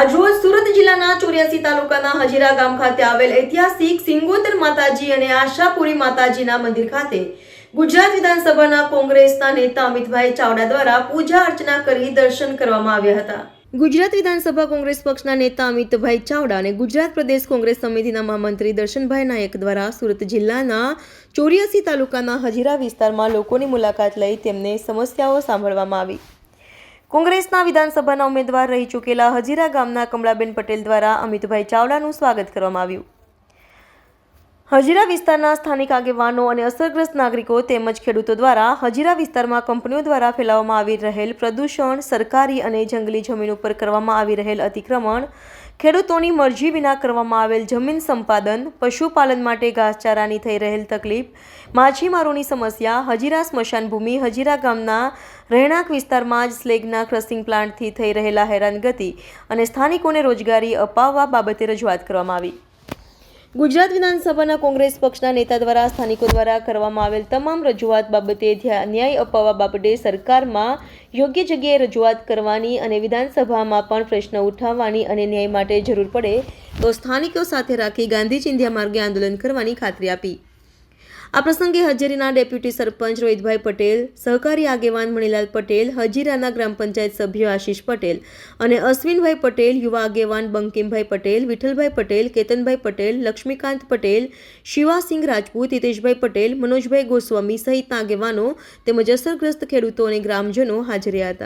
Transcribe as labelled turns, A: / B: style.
A: આજરોજ સુરત જિલ્લાના 84 તાલુકાના હજીરા ગામ ખાતે આવેલ ઐતિહાસિક સિંગોતર માતાજી અને આશાપુરી માતાજીના મંદિર ખાતે ગુજરાત વિધાનસભાના કોંગ્રેસના નેતા અમિતભાઈ ચાવડા દ્વારા પૂજા અર્ચના કરી દર્શન કરવામાં આવ્યા હતા। ગુજરાત વિધાનસભા કોંગ્રેસ પક્ષના નેતા અમિતભાઈ ચાવડા અને ગુજરાત પ્રદેશ કોંગ્રેસ સમિતિના મહામંત્રી દર્શનભાઈ નાયક દ્વારા સુરત જિલ્લાના 84 તાલુકાના હજીરા વિસ્તારમાં લોકોની મુલાકાત લઈ તેમને સમસ્યાઓ સાંભળવામાં આવી। કોંગ્રેસના વિધાનસભાના ઉમેદવાર રહી ચૂકેલા હજીરા ગામના કમળાબેન પટેલ દ્વારા અમિતભાઈ ચાવડાનું સ્વાગત કરવામાં આવ્યું। હજીરા વિસ્તારના સ્થાનિક આગેવાનો અને અસરગ્રસ્ત નાગરિકો તેમજ ખેડૂતો દ્વારા હજીરા વિસ્તારમાં કંપનીઓ દ્વારા ફેલાવવામાં આવી રહેલ પ્રદૂષણ, સરકારી અને જંગલી જમીન ઉપર કરવામાં આવી રહેલ અતિક્રમણ, ખેડૂતોની મરજી વિના કરવામાં આવેલ જમીન સંપાદન, પશુપાલન માટે ઘાસચારાની થઈ રહેલ તકલીફ, માછીમારોની સમસ્યા, હજીરા સ્મશાન ભૂમિ, હજીરા ગામના રહેણાંક વિસ્તારમાં જ સ્લેગના ક્રસિંગ પ્લાન્ટથી થઈ રહેલા હેરાનગતિ અને સ્થાનિકોને રોજગારી અપાવવા બાબતે રજૂઆત કરવામાં આવી। ગુજરાત વિધાનસભાના કોંગ્રેસ પક્ષના નેતા દ્વારા સ્થાનિકો દ્વારા કરવામાં આવેલ તમામ રજૂઆત બાબતે ન્યાય અપાવવા બાબતે સરકારમાં યોગ્ય જગ્યાએ રજૂઆત કરવાની અને વિધાનસભામાં પણ પ્રશ્ન ઉઠાવવાની અને ન્યાય માટે જરૂર પડે તો સ્થાનિકો સાથે રાખી ગાંધી ચિંધ્યા માર્ગે આંદોલન કરવાની ખાતરી આપી। આ પ્રસંગે હજીરાના ડેપ્યુટી સરપંચ રોહિતભાઈ પટેલ, સહકારી આગેવાન મણીલાલ પટેલ, હજીરાના ગ્રામ પંચાયત સભ્ય આશીષ પટેલ અને અશ્વિનભાઈ પટેલ, યુવા આગેવાન બંકિમભાઈ પટેલ, વિઠ્ઠલભાઈ પટેલ, કેતનભાઈ પટેલ, લક્ષ્મીકાંત પટેલ, શિવાસિંહ રાજપૂત, હિતેશભાઈ પટેલ, મનોજભાઈ ગોસ્વામી સહિતના આગેવાનો તેમજ અસરગ્રસ્ત ખેડૂતો અને ગ્રામજનો હાજર રહ્યા હતા।